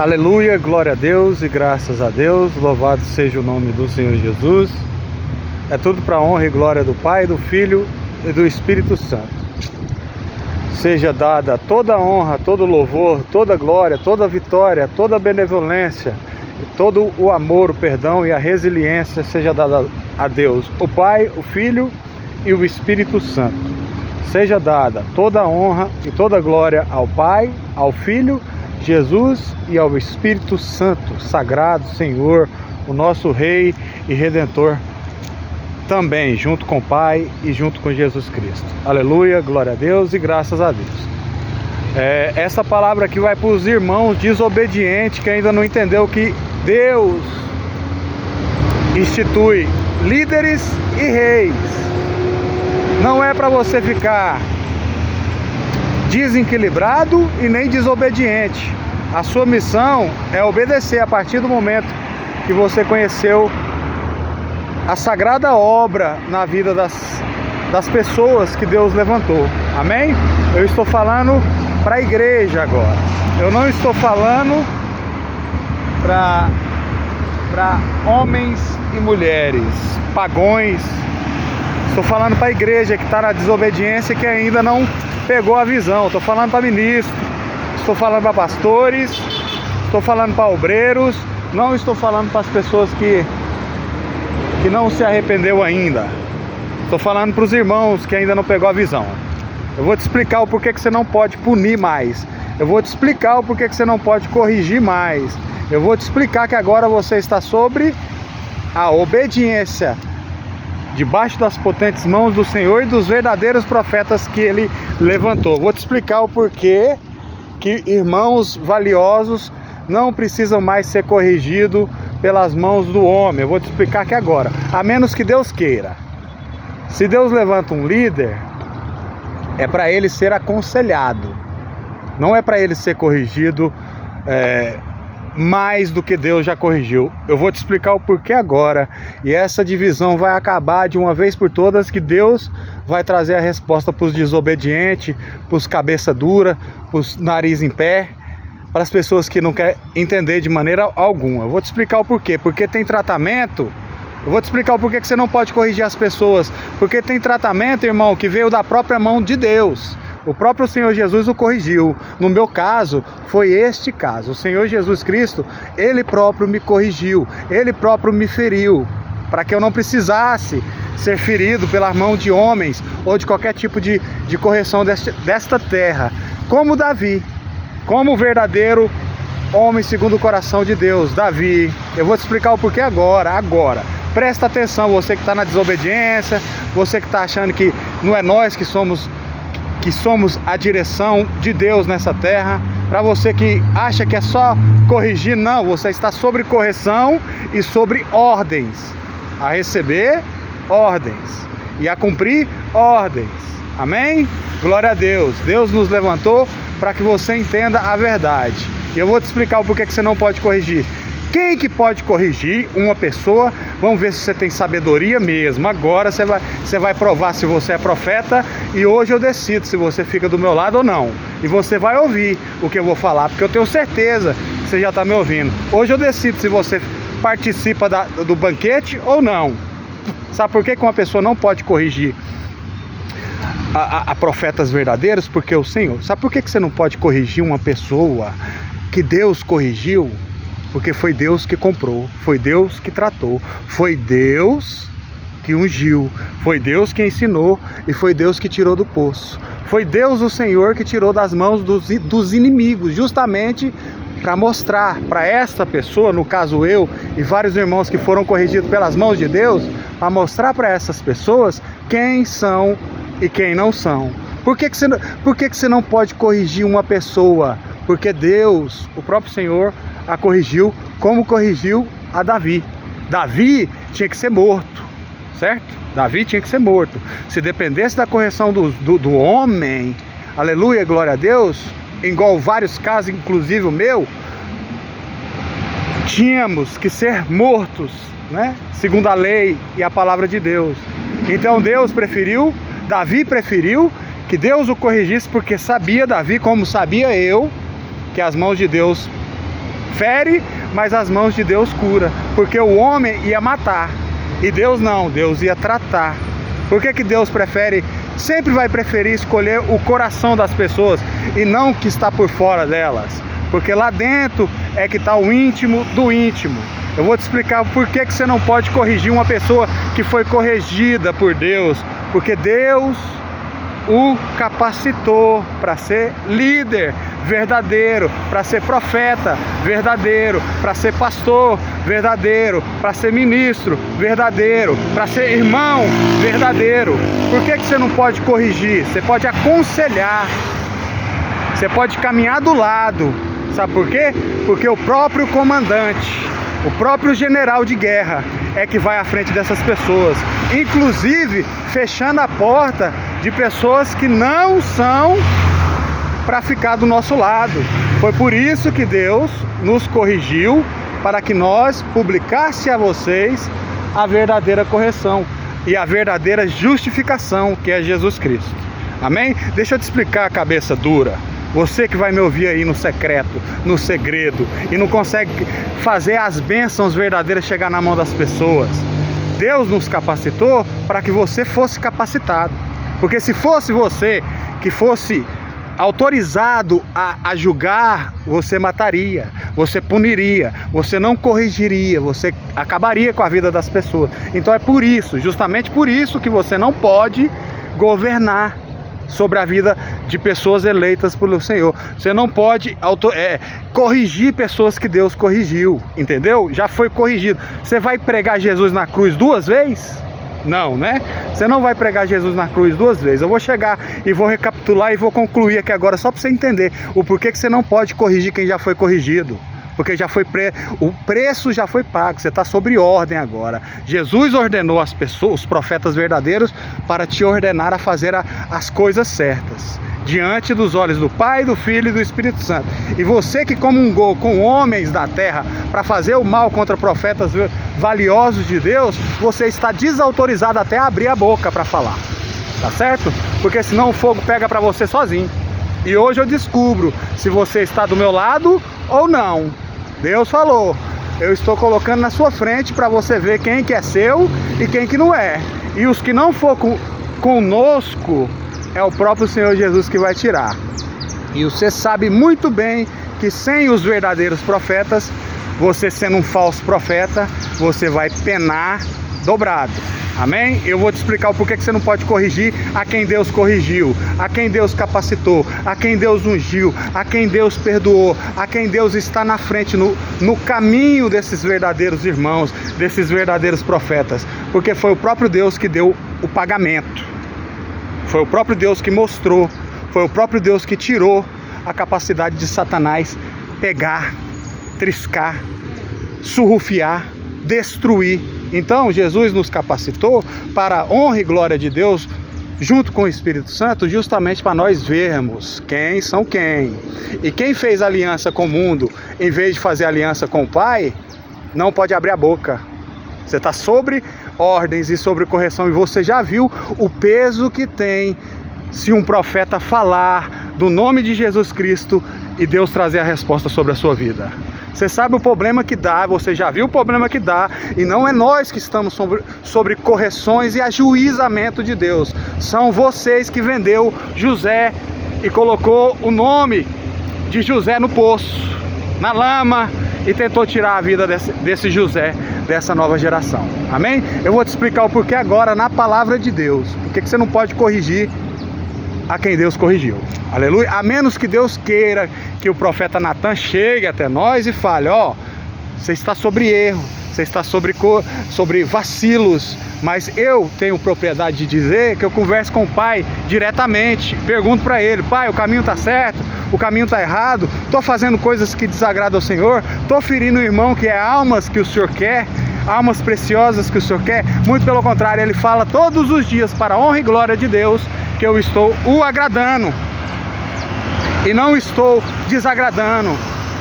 Aleluia, glória a Deus e graças a Deus, louvado seja o nome do Senhor Jesus. É tudo para a honra e glória do Pai, do Filho e do Espírito Santo. Seja dada toda a honra, todo o louvor, toda a glória, toda a vitória, toda a benevolência, todo o amor, o perdão e a resiliência seja dada a Deus, o Pai, o Filho e o Espírito Santo. Seja dada toda a honra e toda a glória ao Pai, ao Filho, Jesus e ao Espírito Santo, sagrado Senhor, o nosso Rei e Redentor, também junto com o Pai e junto com Jesus Cristo. Aleluia, glória a Deus e graças a Deus. Essa palavra aqui vai para os irmãos desobedientes que ainda não entendeu que Deus institui líderes e reis. Não é para você ficar desequilibrado e nem desobediente. A sua missão é obedecer a partir do momento que você conheceu a sagrada obra na vida das pessoas que Deus levantou. Amém? Eu estou falando para a igreja agora. Eu não estou falando para homens e mulheres, pagões. Estou falando para a igreja que está na desobediência, que ainda não pegou a visão. Estou falando para ministros, estou falando para pastores, estou falando para obreiros, não estou falando para as pessoas que não se arrependeu ainda. Estou falando para os irmãos que ainda não pegou a visão. Eu vou te explicar o porquê que você não pode punir mais. Eu vou te explicar o porquê que você não pode corrigir mais. Eu vou te explicar que agora você está sobre a obediência, debaixo das potentes mãos do Senhor e dos verdadeiros profetas que Ele levantou. Vou te explicar o porquê que irmãos valiosos não precisam mais ser corrigidos pelas mãos do homem. Eu vou te explicar aqui agora. A menos que Deus queira. Se Deus levanta um líder, é para ele ser aconselhado. Não é para ele ser corrigido mais do que Deus já corrigiu. Eu vou te explicar o porquê agora. E essa divisão vai acabar de uma vez por todas, que Deus vai trazer a resposta para os desobedientes, para os cabeça dura, para os nariz em pé, para as pessoas que não querem entender de maneira alguma. Eu vou te explicar o porquê. Porque tem tratamento. Eu vou te explicar o porquê que você não pode corrigir as pessoas. Porque tem tratamento, irmão, que veio da própria mão de Deus. O próprio Senhor Jesus o corrigiu. No meu caso, foi este caso. O Senhor Jesus Cristo, Ele próprio me corrigiu. Ele próprio me feriu, para que eu não precisasse ser ferido pela mão de homens ou de qualquer tipo de correção desta terra. Como Davi, como o verdadeiro homem segundo o coração de Deus, Davi. Eu vou te explicar o porquê agora. Presta atenção, você que está na desobediência, você que está achando que não é nós que somos a direção de Deus nessa terra. Para você que acha que é só corrigir, não, você está sobre correção e sobre ordens, a receber ordens e a cumprir ordens. Amém? Glória a Deus. Deus nos levantou para que você entenda a verdade. E eu vou te explicar o porquê que você não pode corrigir. Quem que pode corrigir uma pessoa? Vamos ver se você tem sabedoria mesmo. Agora você vai provar se você é profeta. E hoje eu decido se você fica do meu lado ou não. E você vai ouvir o que eu vou falar, porque eu tenho certeza que você já está me ouvindo. Hoje eu decido se você participa do banquete ou não. Sabe por que uma pessoa não pode corrigir a profetas verdadeiros? Porque o Senhor... Sabe por que você não pode corrigir uma pessoa que Deus corrigiu? Porque foi Deus que comprou, foi Deus que tratou, foi Deus que ungiu, foi Deus que ensinou e foi Deus que tirou do poço. Foi Deus o Senhor que tirou das mãos dos inimigos, justamente para mostrar para essa pessoa, no caso eu e vários irmãos que foram corrigidos pelas mãos de Deus, para mostrar para essas pessoas quem são e quem não são. Por que você não pode corrigir uma pessoa? Porque Deus, o próprio Senhor, a corrigiu como corrigiu a Davi. Davi tinha que ser morto, certo? Davi tinha que ser morto. Se dependesse da correção do homem, aleluia, glória a Deus, igual vários casos, inclusive o meu, tínhamos que ser mortos, né? Segundo a lei e a palavra de Deus. Então Davi preferiu que Deus o corrigisse, porque sabia Davi, como sabia eu, que as mãos de Deus fere, mas as mãos de Deus cura, porque o homem ia matar, e Deus não, Deus ia tratar. Por que Deus sempre vai preferir escolher o coração das pessoas e não o que está por fora delas? Porque lá dentro é que está o íntimo do íntimo. Eu vou te explicar por que você não pode corrigir uma pessoa que foi corrigida por Deus. Porque Deus o capacitou para ser líder verdadeiro, para ser profeta verdadeiro, para ser pastor verdadeiro, para ser ministro verdadeiro, para ser irmão verdadeiro. Por que você não pode corrigir? Você pode aconselhar, você pode caminhar do lado. Sabe por quê? Porque o próprio comandante, o próprio general de guerra é que vai à frente dessas pessoas, inclusive fechando a porta de pessoas que não são para ficar do nosso lado. Foi por isso que Deus nos corrigiu, para que nós publicasse a vocês a verdadeira correção e a verdadeira justificação, que é Jesus Cristo. Amém? Deixa eu te explicar, cabeça dura. Você que vai me ouvir aí no secreto, no segredo, e não consegue fazer as bênçãos verdadeiras chegar na mão das pessoas. Deus nos capacitou para que você fosse capacitado. Porque se fosse você que fosse autorizado a julgar, você mataria, você puniria, você não corrigiria, você acabaria com a vida das pessoas. Então é por isso, justamente por isso, que você não pode governar sobre a vida de pessoas eleitas pelo Senhor. Você não pode corrigir pessoas que Deus corrigiu, entendeu? Já foi corrigido. Você vai pregar Jesus na cruz 2 vezes? Não, né? Você não vai pregar Jesus na cruz 2 vezes. Eu vou chegar e vou recapitular e vou concluir aqui agora, só para você entender o porquê que você não pode corrigir quem já foi corrigido. Porque já foi o preço já foi pago, você está sob ordem agora. Jesus ordenou as pessoas, os profetas verdadeiros, para te ordenar a fazer as coisas certas, diante dos olhos do Pai, do Filho e do Espírito Santo. E você que comungou com homens da terra para fazer o mal contra profetas valiosos de Deus, você está desautorizado até a abrir a boca para falar, tá certo? Porque senão o fogo pega para você sozinho. E hoje eu descubro se você está do meu lado ou não. Deus falou: eu estou colocando na sua frente para você ver quem que é seu e quem que não é. E os que não for conosco, é o próprio Senhor Jesus que vai tirar. E você sabe muito bem que sem os verdadeiros profetas, você sendo um falso profeta, você vai penar dobrado. Amém? Eu vou te explicar o porquê que você não pode corrigir a quem Deus corrigiu, a quem Deus capacitou, a quem Deus ungiu, a quem Deus perdoou, a quem Deus está na frente, no caminho desses verdadeiros irmãos, desses verdadeiros profetas. Porque foi o próprio Deus que deu o pagamento. Foi o próprio Deus que mostrou, foi o próprio Deus que tirou a capacidade de Satanás pegar, triscar, surrufiar, destruir. Então Jesus nos capacitou para a honra e glória de Deus, junto com o Espírito Santo, justamente para nós vermos quem são quem. E quem fez aliança com o mundo, em vez de fazer aliança com o Pai, não pode abrir a boca. Você está sobre ordens e sobre correção, e você já viu o peso que tem se um profeta falar do nome de Jesus Cristo e Deus trazer a resposta sobre a sua vida. Você sabe o problema que dá, você já viu o problema que dá, e não é nós que estamos sobre correções e ajuizamento de Deus. São vocês que vendeu José e colocou o nome de José no poço, na lama, e tentou tirar a vida desse José, dessa nova geração. Amém? Eu vou te explicar o porquê agora na palavra de Deus. Por que você não pode corrigir a quem Deus corrigiu? Aleluia. A menos que Deus queira que o profeta Natan chegue até nós e fale: ó, você está sobre erro, você está sobre vacilos, mas eu tenho propriedade de dizer que eu converso com o Pai diretamente, pergunto para ele: Pai, o caminho está certo? O caminho está errado? Estou fazendo coisas que desagradam ao Senhor? Estou ferindo o irmão que é almas que o Senhor quer? Almas preciosas que o Senhor quer? Muito pelo contrário, ele fala todos os dias, para a honra e glória de Deus, que eu estou o agradando e não estou desagradando,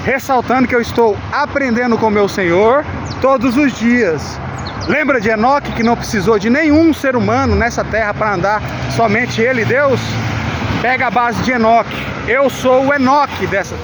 ressaltando que eu estou aprendendo com o meu Senhor todos os dias. Lembra de Enoque, que não precisou de nenhum ser humano nessa terra para andar, somente ele e Deus? Pega a base de Enoque. Eu sou o Enoque dessa